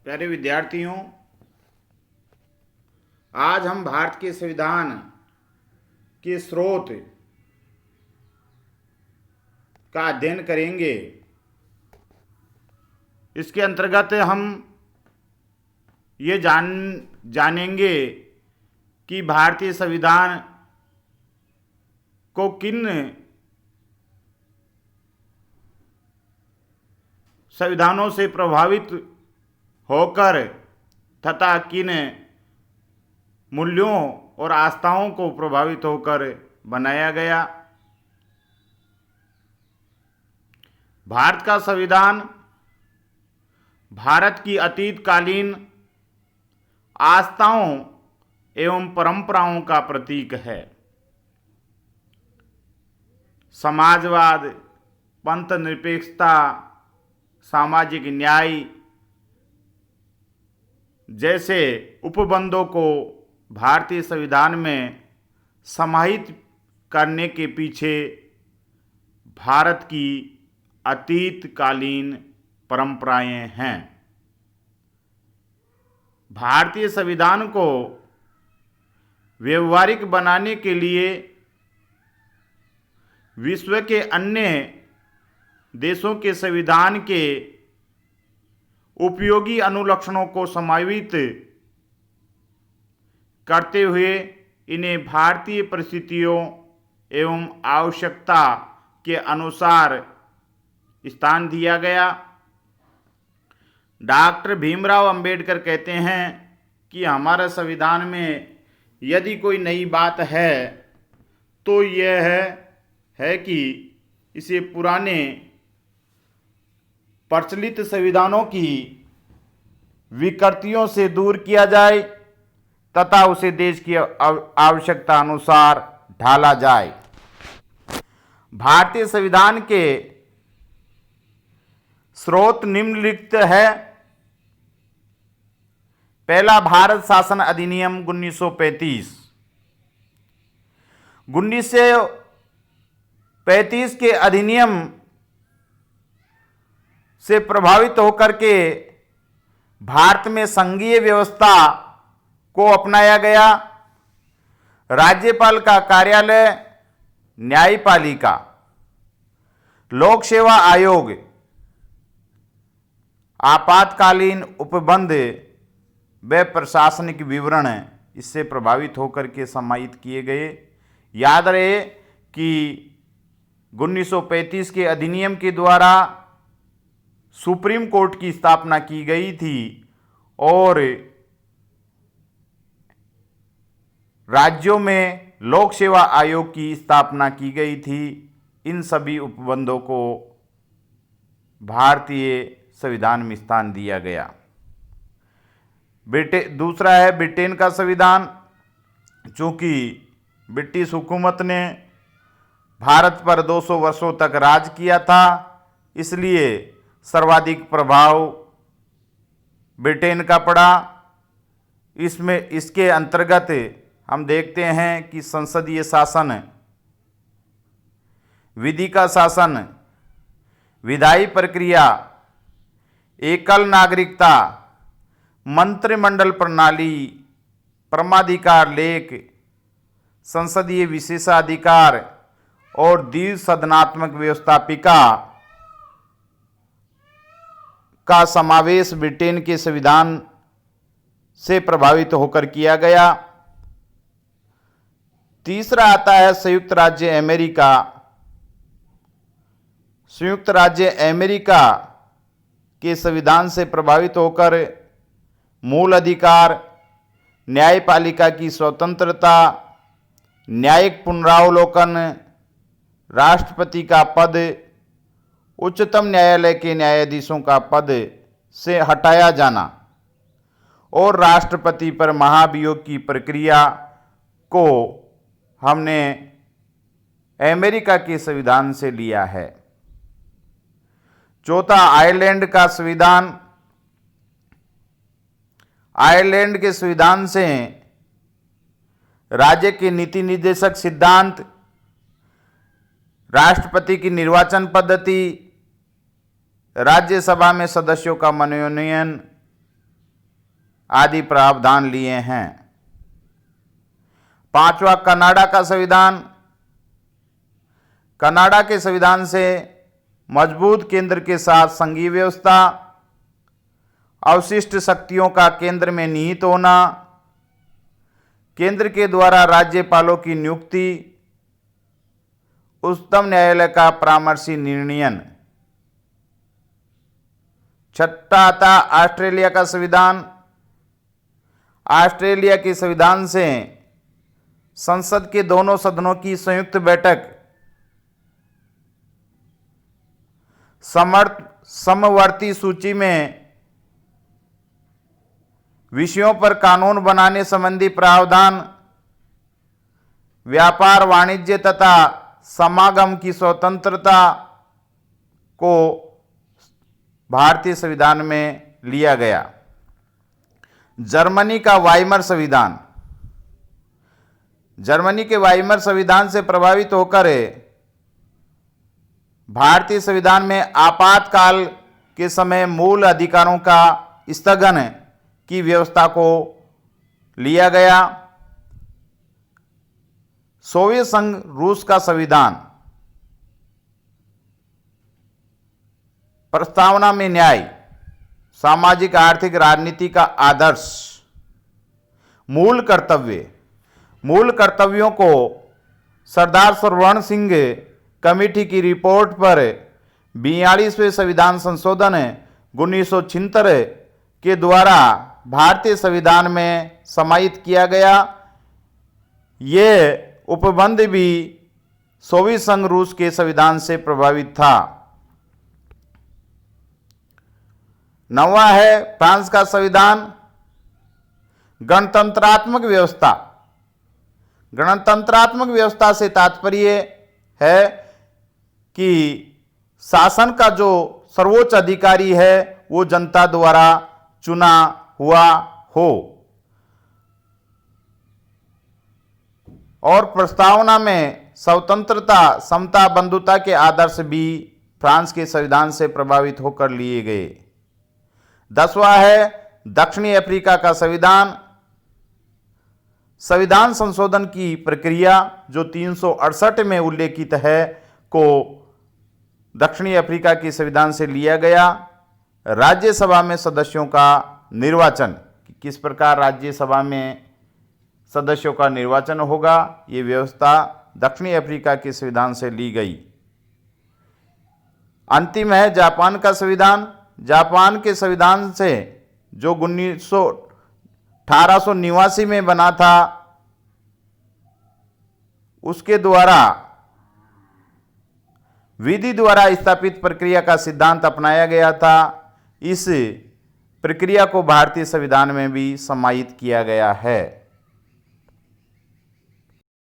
प्यारे विद्यार्थियों, आज हम भारत के संविधान के स्रोत का अध्ययन करेंगे। इसके अंतर्गत हम ये जानेंगे कि भारतीय संविधान को किन संविधानों से प्रभावित होकर तथा किन मूल्यों और आस्थाओं को प्रभावित होकर बनाया गया। भारत का संविधान भारत की अतीतकालीन आस्थाओं एवं परंपराओं का प्रतीक है। समाजवाद, पंथ निरपेक्षता, सामाजिक न्याय जैसे उपबंधों को भारतीय संविधान में समाहित करने के पीछे भारत की अतीतकालीन परंपराएं हैं। भारतीय संविधान को व्यवहारिक बनाने के लिए विश्व के अन्य देशों के संविधान के उपयोगी अनुलक्षणों को समावित करते हुए इन्हें भारतीय परिस्थितियों एवं आवश्यकता के अनुसार स्थान दिया गया। डॉक्टर भीमराव अंबेडकर कहते हैं कि हमारे संविधान में यदि कोई नई बात है तो यह है कि इसे पुराने प्रचलित संविधानों की विकृतियों से दूर किया जाए तथा उसे देश की आवश्यकता अनुसार ढाला जाए। भारतीय संविधान के स्रोत निम्नलिखित है। पहला, भारत शासन अधिनियम 1935। 1935 के अधिनियम से प्रभावित होकर के भारत में संघीय व्यवस्था को अपनाया गया। राज्यपाल का कार्यालय, न्यायपालिका, लोक सेवा आयोग, आपातकालीन उपबंध व प्रशासनिक विवरण इससे प्रभावित होकर के समाहित किए गए। याद रहे कि 1935 के अधिनियम के द्वारा सुप्रीम कोर्ट की स्थापना की गई थी और राज्यों में लोक सेवा आयोग की स्थापना की गई थी। इन सभी उपबंधों को भारतीय संविधान में स्थान दिया गया। दूसरा है ब्रिटेन का संविधान। चूंकि ब्रिटिश हुकूमत ने भारत पर 200 वर्षों तक राज किया था, इसलिए सर्वाधिक प्रभाव ब्रिटेन का पड़ा। इसके अंतर्गत हम देखते हैं कि संसदीय शासन, विधि का शासन, विधायी प्रक्रिया, एकल नागरिकता, मंत्रिमंडल प्रणाली, परमाधिकार लेख, संसदीय विशेषाधिकार और द्विसदनात्मक व्यवस्थापिका का समावेश ब्रिटेन के संविधान से प्रभावित होकर किया गया। तीसरा आता है संयुक्त राज्य अमेरिका। संयुक्त राज्य अमेरिका के संविधान से प्रभावित होकर मूल अधिकार, न्यायपालिका की स्वतंत्रता, न्यायिक पुनरावलोकन, राष्ट्रपति का पद, उच्चतम न्यायालय के न्यायाधीशों का पद से हटाया जाना और राष्ट्रपति पर महाभियोग की प्रक्रिया को हमने अमेरिका के संविधान से लिया है। चौथा, आयरलैंड का संविधान। आयरलैंड के संविधान से राज्य के नीति निर्देशक सिद्धांत, राष्ट्रपति की निर्वाचन पद्धति, राज्यसभा में सदस्यों का मनोनयन, आदि प्रावधान लिए हैं। पांचवा, कनाडा का संविधान। कनाडा के संविधान से मजबूत केंद्र के साथ संघीय व्यवस्था, अवशिष्ट शक्तियों का केंद्र में निहित होना, केंद्र के द्वारा राज्यपालों की नियुक्ति, उच्चतम न्यायालय का परामर्शी निर्णयन। छठा आता ऑस्ट्रेलिया का संविधान। ऑस्ट्रेलिया के संविधान से संसद के दोनों सदनों की संयुक्त बैठक समवर्ती सूची में विषयों पर कानून बनाने संबंधी प्रावधान, व्यापार, वाणिज्य तथा समागम की स्वतंत्रता को भारतीय संविधान में लिया गया। जर्मनी का वाइमर संविधान। जर्मनी के वाइमर संविधान से प्रभावित होकर भारतीय संविधान में आपातकाल के समय मूल अधिकारों का स्थगन की व्यवस्था को लिया गया। सोवियत संघ रूस का संविधान। प्रस्तावना में न्याय, सामाजिक, आर्थिक, राजनीति का आदर्श। मूल कर्तव्य। मूल कर्तव्यों को सरदार सर्वण सिंह कमेटी की रिपोर्ट पर 42वें संविधान संशोधन 1976 के द्वारा भारतीय संविधान में समाहित किया गया। ये उपबंध भी सोवियत संघ रूस के संविधान से प्रभावित था। नौवां है फ्रांस का संविधान। गणतंत्रात्मक व्यवस्था। गणतंत्रात्मक व्यवस्था से तात्पर्य है कि शासन का जो सर्वोच्च अधिकारी है वो जनता द्वारा चुना हुआ हो। और प्रस्तावना में स्वतंत्रता, समता, बंधुता के आदर्श भी फ्रांस के संविधान से प्रभावित होकर लिए गए। 10वां है दक्षिणी अफ्रीका का संविधान। संविधान संशोधन की प्रक्रिया जो 368 में उल्लेखित है को दक्षिणी अफ्रीका के संविधान से लिया गया। राज्यसभा में सदस्यों का निर्वाचन, किस प्रकार राज्यसभा में सदस्यों का निर्वाचन होगा, ये व्यवस्था दक्षिणी अफ्रीका के संविधान से ली गई। अंतिम है जापान का संविधान। जापान के संविधान से जो 1889 में बना था, उसके द्वारा विधि द्वारा स्थापित प्रक्रिया का सिद्धांत अपनाया गया था। इस प्रक्रिया को भारतीय संविधान में भी समाहित किया गया है।